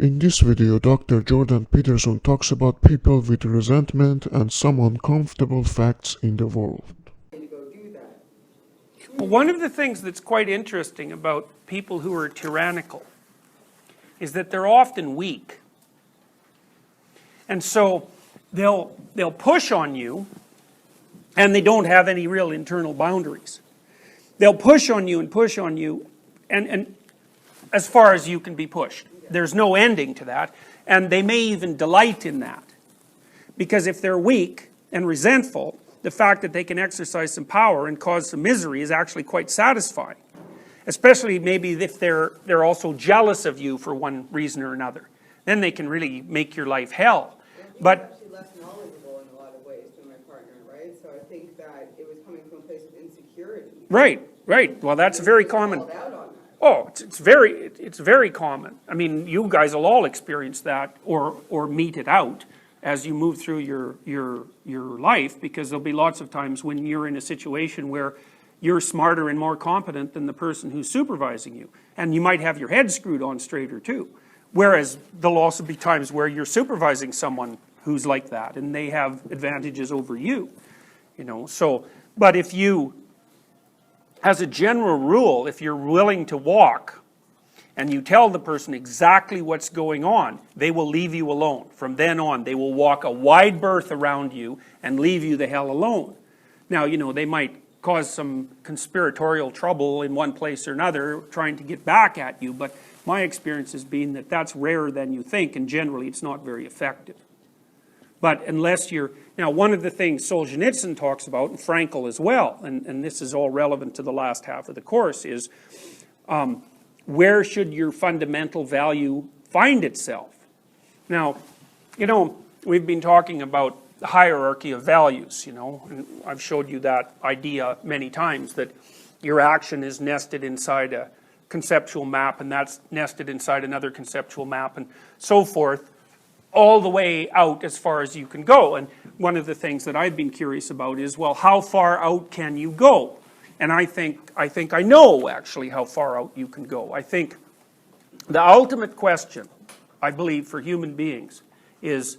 In this video, Dr. Jordan Peterson talks about people with resentment and some uncomfortable facts in the world. Well, one of the things that's quite interesting about people who are tyrannical is that they're often weak. And so they'll push on you, and they don't have any real internal boundaries. They'll push on you, and as far as you can be pushed. There's no ending to that, and they may even delight in that. Because if they're weak and resentful, the fact that they can exercise some power and cause some misery is actually quite satisfying. Especially maybe if they're also jealous of you for one reason or another. Then they can really make your life hell. But actually less knowledgeable in a lot of ways than my partner, right? So I think that it was coming from a place of insecurity. Right. Well, that's very common. Oh, it's very common. I mean, you guys will all experience that or meet it out as you move through your life, because there'll be lots of times when you're in a situation where you're smarter and more competent than the person who's supervising you. And you might have your head screwed on straighter too. Whereas there'll also be times where you're supervising someone who's like that and they have advantages over you. So, but if you, as a general rule, if you're willing to walk and you tell the person exactly what's going on, they will leave you alone. From then on, they will walk a wide berth around you and leave you the hell alone. Now, they might cause some conspiratorial trouble in one place or another trying to get back at you, but my experience has been that that's rarer than you think, and generally it's not very effective. But unless you're... Now, one of the things Solzhenitsyn talks about, and Frankl as well, and this is all relevant to the last half of the course, is where should your fundamental value find itself? Now, we've been talking about the hierarchy of values, and I've showed you that idea many times, that your action is nested inside a conceptual map, and that's nested inside another conceptual map, and so forth, all the way out as far as you can go. And one of the things that I've been curious about is, well, how far out can you go? And I think I know actually how far out you can go. I think the ultimate question, I believe, for human beings is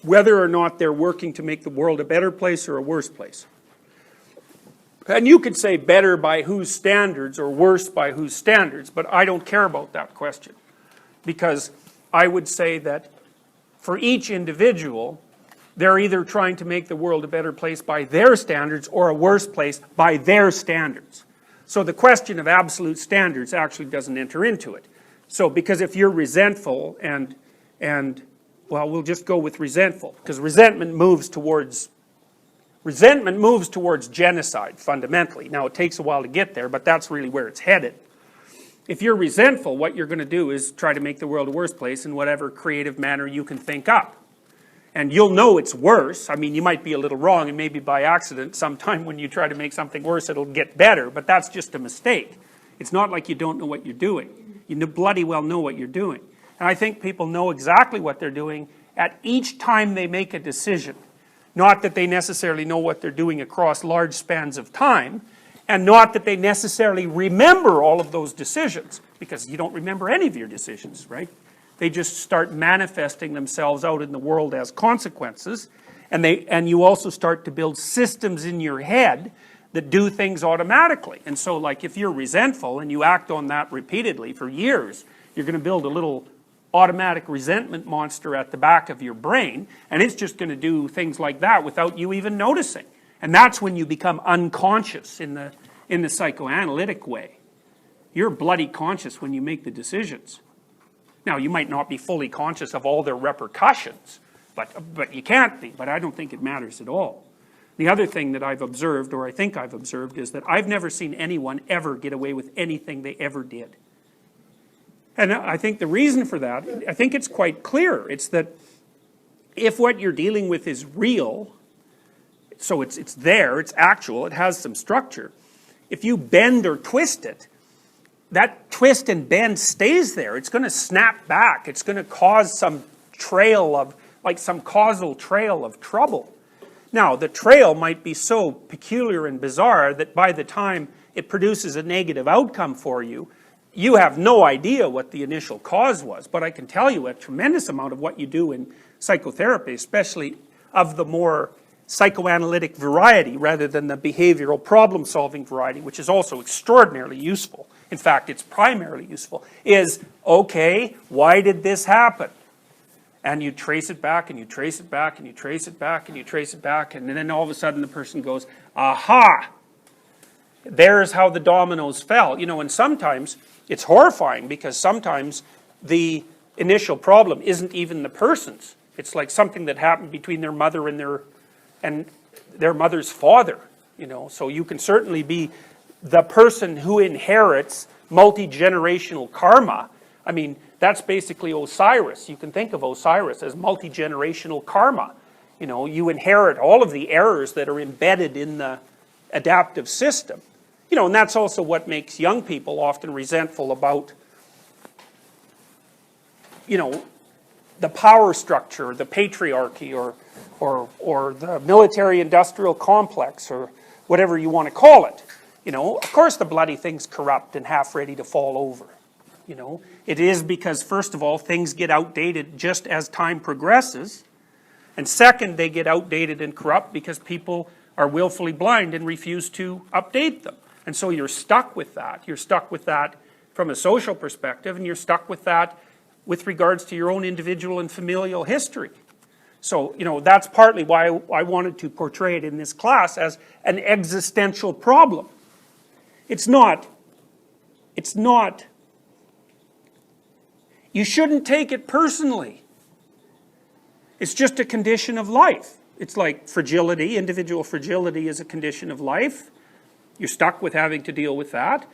whether or not they're working to make the world a better place or a worse place. And you could say better by whose standards or worse by whose standards, but I don't care about that question. Because I would say that for each individual, they're either trying to make the world a better place by their standards or a worse place by their standards. So the question of absolute standards actually doesn't enter into it. So because if you're resentful and well, we'll just go with resentful, because resentment moves towards genocide fundamentally. Now it takes a while to get there, but that's really where it's headed. If you're resentful, what you're going to do is try to make the world a worse place in whatever creative manner you can think up. And you'll know it's worse. I mean, you might be a little wrong, and maybe by accident, sometime when you try to make something worse, it'll get better, but that's just a mistake. It's not like you don't know what you're doing. You bloody well know what you're doing. And I think people know exactly what they're doing at each time they make a decision. Not that they necessarily know what they're doing across large spans of time, and not that they necessarily remember all of those decisions, because you don't remember any of your decisions, right? They just start manifesting themselves out in the world as consequences, and you also start to build systems in your head that do things automatically. And so, like, if you're resentful and you act on that repeatedly for years, you're going to build a little automatic resentment monster at the back of your brain, and it's just going to do things like that without you even noticing. And that's when you become unconscious in the psychoanalytic way. You're bloody conscious when you make the decisions. Now, you might not be fully conscious of all their repercussions, but you can't be, but I don't think it matters at all. The other thing that I've observed, or I think I've observed, is that I've never seen anyone ever get away with anything they ever did. And I think the reason for that, I think it's quite clear. It's that if what you're dealing with is real, so it's there, it's actual, it has some structure. If you bend or twist it, that twist and bend stays there. It's going to snap back. It's going to cause some trail of, like some causal trail of trouble. Now, the trail might be so peculiar and bizarre that by the time it produces a negative outcome for you, you have no idea what the initial cause was, but I can tell you a tremendous amount of what you do in psychotherapy, especially of the more psychoanalytic variety rather than the behavioral problem-solving variety, which is also extraordinarily useful. In fact, it's primarily useful, is, okay, why did this happen? And you trace it back, and you trace it back, and you trace it back, and you trace it back, and then all of a sudden the person goes, aha! There's how the dominoes fell. You know, and sometimes it's horrifying because sometimes the initial problem isn't even the person's. It's like something that happened between their mother and their mother's father, you know. So you can certainly be the person who inherits multi-generational karma. I mean, that's basically Osiris. You can think of Osiris as multi-generational karma. You know, you inherit all of the errors that are embedded in the adaptive system. You know, and that's also what makes young people often resentful about, you know, the power structure, the patriarchy, or the military-industrial complex, or whatever you want to call it. You know, of course the bloody thing's corrupt and half ready to fall over. You know, it is because, first of all, things get outdated just as time progresses. And second, they get outdated and corrupt because people are willfully blind and refuse to update them. And so you're stuck with that. You're stuck with that from a social perspective, and you're stuck with that with regards to your own individual and familial history. So, you know, that's partly why I wanted to portray it in this class as an existential problem. It's not, you shouldn't take it personally. It's just a condition of life. It's like fragility. Individual fragility is a condition of life. You're stuck with having to deal with that.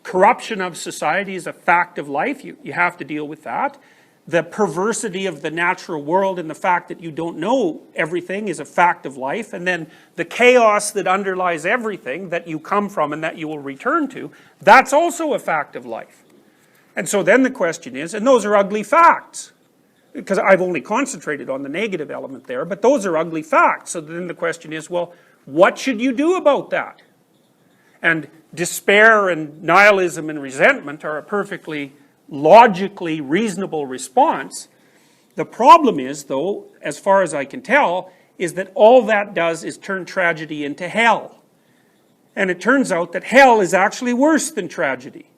Corruption of society is a fact of life. You have to deal with that. The perversity of the natural world and the fact that you don't know everything is a fact of life. And then the chaos that underlies everything that you come from and that you will return to, that's also a fact of life. And so then the question is, and those are ugly facts, because I've only concentrated on the negative element there, but those are ugly facts. So then the question is, well, what should you do about that? And despair and nihilism and resentment are a perfectly logically reasonable response. The problem is, though, as far as I can tell, is that all that does is turn tragedy into hell. And it turns out that hell is actually worse than tragedy.